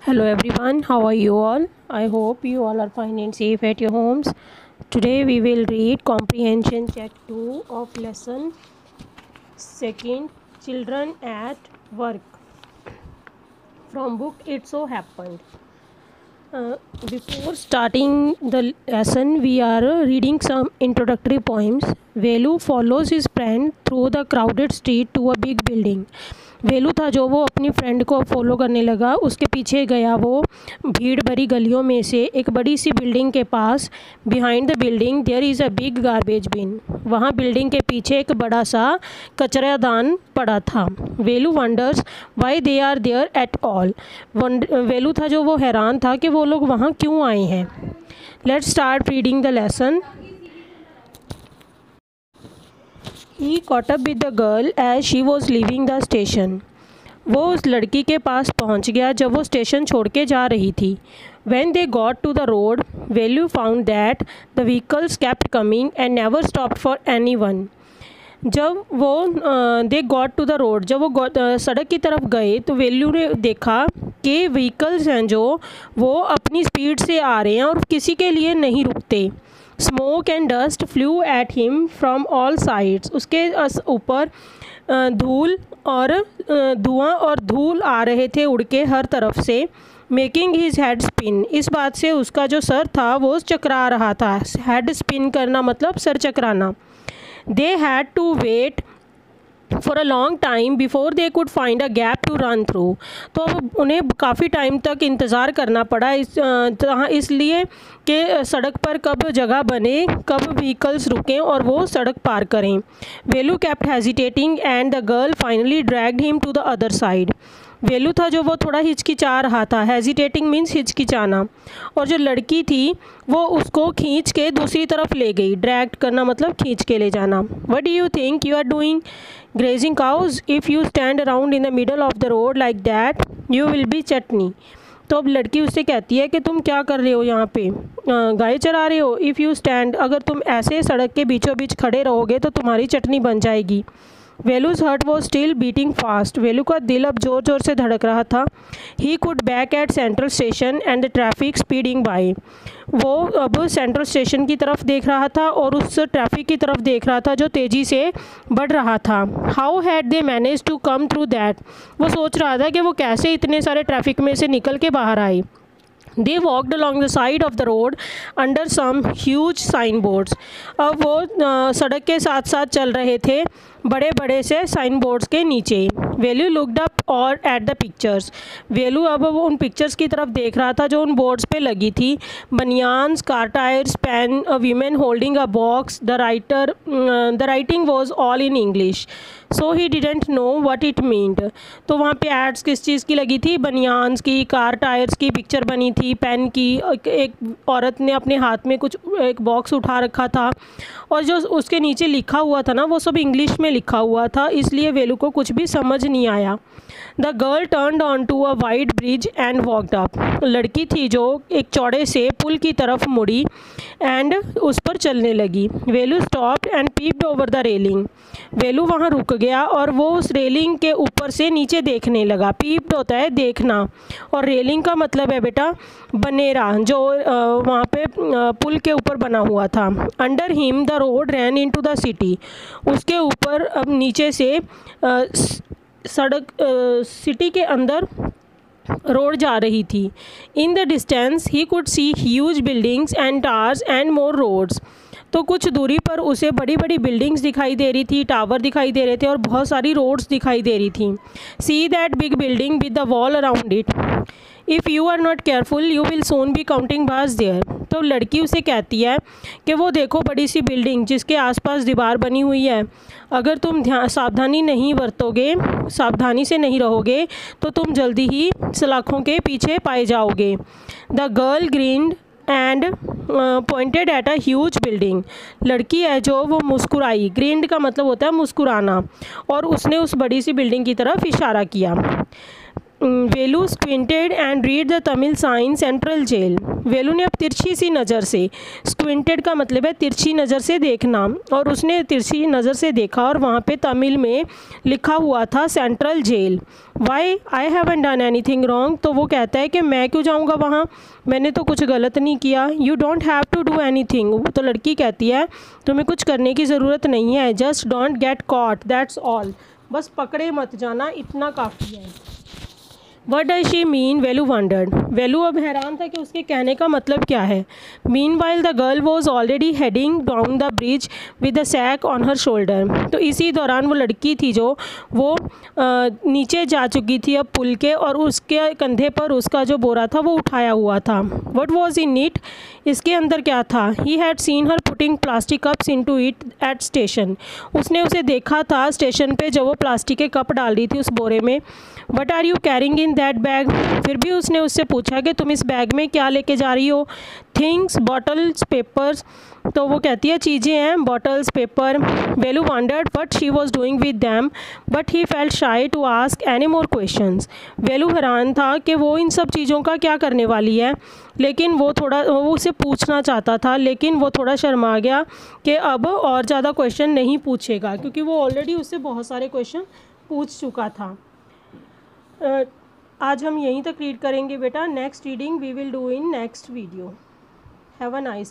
Hello everyone, how are you all? I hope you all are fine and safe at your homes. Today we will read comprehension check 2 of lesson 2nd, Children at Work, from book It So Happened. Before starting the lesson, we are reading some introductory poems. Velu follows his friend through the crowded street to a big building. वेलू था जो वो अपनी friend को follow करने लगा। उसके पीछे गया वो भीड़ भरी गलियों में से एक बड़ी सी बिल्डिंग के पास। Behind the building there is a big garbage bin. वहाँ बिल्डिंग के पीछे एक बड़ा सा कचरादान पड़ा था। Velu wonders why they are there at all. Velu था जो वो हैरान था कि वो लोग वहाँ क्यों आए हैं। Let's start reading the lesson. He caught up with the girl as she was leaving the station. वो उस लड़की के पास पहुंच गया जब वो स्टेशन छोड़ के जा रही थी। When they got to the road, Velu found that the vehicles kept coming and never stopped for anyone. जब वो they got to the road, जब वो सड़क की तरफ गए तो वेल्यू ने देखा कि व्हीकल्स हैं जो वो अपनी स्पीड से आ रहे हैं और किसी के लिए नहीं रुकते। Smoke and dust flu at him from all sides. उसके ऊपर धूल और धुआं और धूल आ रहे थे उड़ के हर तरफ से। Making his head spin. इस बात से उसका जो सर था वो चकरा रहा था। हेड स्पिन करना मतलब sir चकराना। They had to wait for a long time before they could find a gap to run through. तो अब उन्हें काफ़ी टाइम तक इंतज़ार करना पड़ा इसलिए कि सड़क पर कब जगह बने, कब व्हीकल्स रुकें और वो सड़क पार करें। वेलू kept hesitating and the girl finally dragged him to the other side. वेलू था जो वो थोड़ा हिचकिचा रहा था। हेजिटेटिंग मीन्स हिचकिचाना। और जो लड़की थी वो उसको खींच के दूसरी तरफ ले गई। ड्रैग करना मतलब खींच के ले जाना। What do you think you are doing? Grazing cows? If you stand around in the middle of the road like that you will be chutney. तो अब लड़की उससे कहती है कि तुम क्या कर रहे हो यहाँ पे? गाय चरा रहे हो? इफ़ यू स्टैंड, अगर तुम ऐसे सड़क के बीचों बीच खड़े रहोगे तो तुम्हारी चटनी बन जाएगी। Velu's heart was still beating fast. Velu का दिल अब ज़ोर ज़ोर से धड़क रहा था। He could back at central station and the traffic speeding by. वो अब सेंट्रल स्टेशन की तरफ देख रहा था और उस ट्रैफिक की तरफ देख रहा था जो तेज़ी से बढ़ रहा था। How had they manage to come through that. वो सोच रहा था कि वो कैसे इतने सारे ट्रैफिक में से निकल के बाहर आए। They walked along the side of the road under some huge signboards. अब वो सड़क के साथ साथ चल रहे थे बड़े बड़े से साइन बोर्ड्स के नीचे। वेलू लुकड अप और एट द पिक्चर्स। वेलू अब वो उन पिक्चर्स की तरफ देख रहा था जो उन बोर्ड्स पे लगी थी। Banians, car tyres, pen, a women holding a box, the writing was all in English so he didn't know what it meant. तो वहाँ पे एड्स किस चीज़ की लगी थी? बनियान्स की, कार टायर्स की पिक्चर बनी थी, पेन की, एक औरत ने अपने हाथ में कुछ एक बॉक्स उठा रखा था और जो उसके नीचे लिखा हुआ था ना वो सब इंग्लिश में लिखा हुआ था, इसलिए वेलू को कुछ भी समझ नहीं आया। The girl turned on to a wide bridge and walked up. लड़की थी जो एक चौड़े से पुल की तरफ मुड़ी एंड उस पर चलने लगी। Velu stopped and peeped over the railing. Velu वहाँ रुक गया और वो उस रेलिंग के ऊपर से नीचे देखने लगा। पीप्ड होता है देखना और रेलिंग का मतलब है बेटा बनेरा, जो वहाँ पे पुल के ऊपर बना हुआ था। Under him the road ran into the city. उसके ऊपर अब नीचे से सड़क सिटी के अंदर रोड जा रही थी। In the distance he could see huge buildings and towers and more roads. तो कुछ दूरी पर उसे बड़ी बड़ी बिल्डिंग्स दिखाई दे रही थी, टावर दिखाई दे रहे थे और बहुत सारी रोड्स दिखाई दे रही थी। See that big building with the wall around it. If you are not careful you will soon be counting bars there. तो लड़की उसे कहती है कि वो देखो बड़ी सी बिल्डिंग जिसके आसपास दीवार बनी हुई है, अगर तुम सावधानी नहीं बरतोगे, सावधानी से नहीं रहोगे तो तुम जल्दी ही सलाखों के पीछे पाए जाओगे। The girl grinned and pointed at a huge building. लड़की है जो वो मुस्कुराई। ग्रीन्ड का मतलब होता है मुस्कुराना और उसने उस बड़ी सी बिल्डिंग की तरफ इशारा किया। Velu squinted and read the Tamil sign central jail. Velu ने अब तिरछी सी नज़र से, स्क्विंटेड का मतलब है तिरछी नज़र से देखना, और उसने तिरछी नज़र से देखा और वहाँ पे तमिल में लिखा हुआ था central jail. Why I haven't done anything wrong, तो वो कहता है कि मैं क्यों जाऊँगा वहाँ, मैंने तो कुछ गलत नहीं किया। You don't have to do anything, तो लड़की कहती है तुम्हें कुछ करने की ज़रूरत नहीं है, just don't get caught that's all, बस पकड़े मत जाना, इतना काफ़ी है। What does she mean? Velu wondered. वेलू अब हैरान था कि उसके कहने का मतलब क्या है। Meanwhile the girl was already heading down the bridge with the sack on her shoulder. तो इसी दौरान वो लड़की थी जो वो नीचे जा चुकी थी अब पुल के, और उसके कंधे पर उसका जो बोरा था वो उठाया हुआ था। What was in it? इसके अंदर क्या था? He had seen her putting plastic cups into it at station. उसने उसे देखा था स्टेशन पे जब वो प्लास्टिक के कप डाल रही थी उस बोरे में। What are you carrying in that bag? फिर भी उसने उससे पूछा कि तुम इस बैग में क्या लेके जा रही हो। थिंग्स, बॉटल्स, पेपर्स, तो वो कहती है चीज़ें हैं, bottles, paper. Velu wondered what she was doing with them but he felt shy to ask any more questions. Velu हैरान था कि वो इन सब चीज़ों का क्या करने वाली है, लेकिन वो उसे पूछना चाहता था, लेकिन वो थोड़ा शर्मा गया कि अब और ज़्यादा क्वेश्चन नहीं पूछेगा, क्योंकि वो ऑलरेडी उससे बहुत सारे क्वेश्चन पूछ चुका था। आज हम यहीं तक रीड करेंगे बेटा, next reading we will do in next video. Have a nice